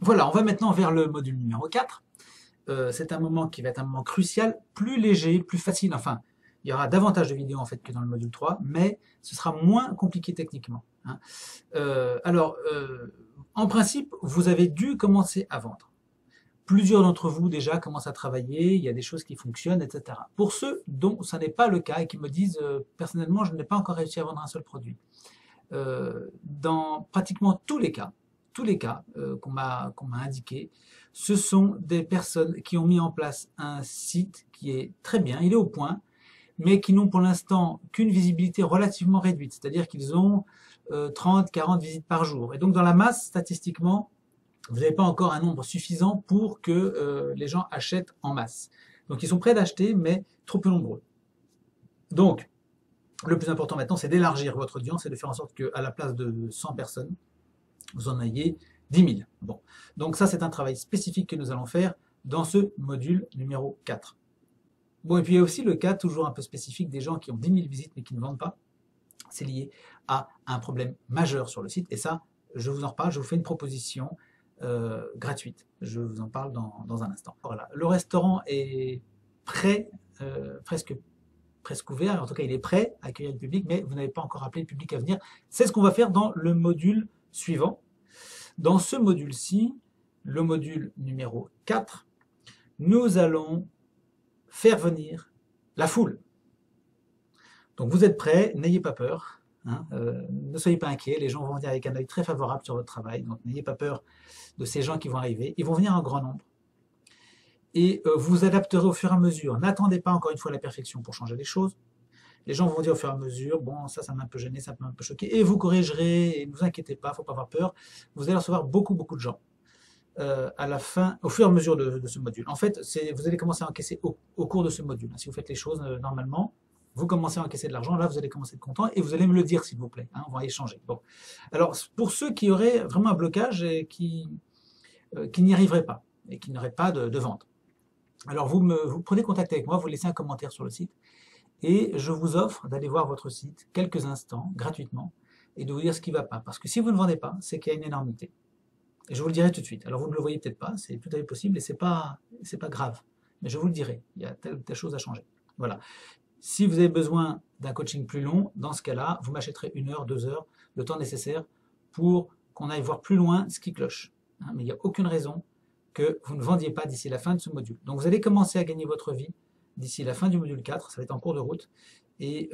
Voilà, on va maintenant vers le module numéro 4. C'est un moment qui va être un moment crucial, plus léger, plus facile. Enfin, il y aura davantage de vidéos en fait que dans le module 3, mais ce sera moins compliqué techniquement, hein. En principe, vous avez dû commencer à vendre. Plusieurs d'entre vous déjà commencent à travailler, il y a des choses qui fonctionnent, etc. Pour ceux dont ça n'est pas le cas et qui me disent personnellement, je n'ai pas encore réussi à vendre un seul produit, dans pratiquement tous les cas qu'on m'a indiqué, ce sont des personnes qui ont mis en place un site qui est très bien, il est au point, mais qui n'ont pour l'instant qu'une visibilité relativement réduite, c'est-à-dire qu'ils ont 30, 40 visites par jour. Et donc dans la masse, statistiquement, vous n'avez pas encore un nombre suffisant pour que les gens achètent en masse. Donc ils sont prêts d'acheter, mais trop peu nombreux. Donc, le plus important maintenant, c'est d'élargir votre audience et de faire en sorte qu'à la place de 100 personnes, vous en ayez 10 000. Bon. Donc ça, c'est un travail spécifique que nous allons faire dans ce module numéro 4. Bon, et puis il y a aussi le cas toujours un peu spécifique des gens qui ont 10 000 visites mais qui ne vendent pas. C'est lié à un problème majeur sur le site. Et ça, je vous en reparle, je vous fais une proposition gratuite. Je vous en parle dans un instant. Voilà. Le restaurant est prêt, presque ouvert, en tout cas il est prêt à accueillir le public, mais vous n'avez pas encore appelé le public à venir. C'est ce qu'on va faire dans le module suivant. Dans ce module-ci, le module numéro 4, nous allons faire venir la foule. Donc vous êtes prêts, n'ayez pas peur, hein, ne soyez pas inquiets, les gens vont venir avec un œil très favorable sur votre travail, donc n'ayez pas peur de ces gens qui vont arriver, ils vont venir en grand nombre. Et vous adapterez au fur et à mesure. N'attendez pas encore une fois la perfection pour changer les choses. Les gens vont dire au fur et à mesure, bon, ça m'a un peu gêné, ça m'a un peu choqué, et vous corrigerez, et ne vous inquiétez pas, il ne faut pas avoir peur. Vous allez recevoir beaucoup de gens à la fin, au fur et à mesure de ce module. En fait, vous allez commencer à encaisser au cours de ce module. Si vous faites les choses normalement, vous commencez à encaisser de l'argent, là vous allez commencer à être content, et vous allez me le dire s'il vous plaît, hein, on va échanger. Bon. Alors, pour ceux qui auraient vraiment un blocage et qui n'y arriveraient pas, et qui n'auraient pas de vente, alors vous prenez contact avec moi, vous laissez un commentaire sur le site, et je vous offre d'aller voir votre site quelques instants, gratuitement, et de vous dire ce qui ne va pas. Parce que si vous ne vendez pas, c'est qu'il y a une énormité. Et je vous le dirai tout de suite. Alors vous ne le voyez peut-être pas, c'est tout à fait possible, et c'est pas grave. Mais je vous le dirai, il y a telle ou telle chose à changer. Voilà. Si vous avez besoin d'un coaching plus long, dans ce cas-là, vous m'achèterez 1 heure, 2 heures, le temps nécessaire pour qu'on aille voir plus loin ce qui cloche. Hein, mais il n'y a aucune raison que vous ne vendiez pas d'ici la fin de ce module. Donc vous allez commencer à gagner votre vie d'ici la fin du module 4, ça va être en cours de route, et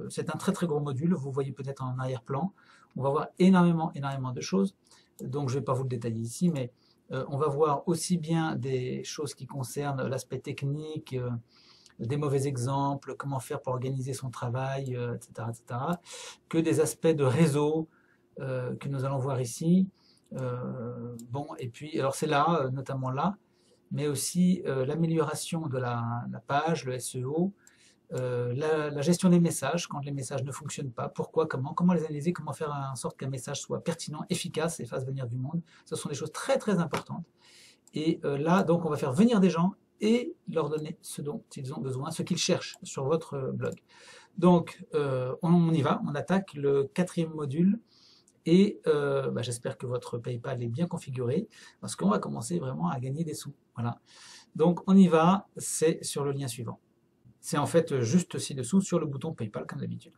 c'est un très très gros module, vous voyez peut-être en arrière-plan, on va voir énormément de choses, donc je ne vais pas vous le détailler ici, mais on va voir aussi bien des choses qui concernent l'aspect technique, des mauvais exemples, comment faire pour organiser son travail, etc., que des aspects de réseau que nous allons voir ici. Bon, et puis, alors c'est là, notamment là, mais aussi l'amélioration de la page, le SEO, la gestion des messages, quand les messages ne fonctionnent pas, pourquoi, comment les analyser, comment faire en sorte qu'un message soit pertinent, efficace et fasse venir du monde. Ce sont des choses très très importantes. Et là, donc, on va faire venir des gens et leur donner ce dont ils ont besoin, ce qu'ils cherchent sur votre blog. Donc, on y va, on attaque le 4e module. Et j'espère que votre PayPal est bien configuré, parce qu'on va commencer vraiment à gagner des sous. Voilà. Donc on y va, c'est sur le lien suivant. C'est en fait juste ci-dessous sur le bouton PayPal comme d'habitude.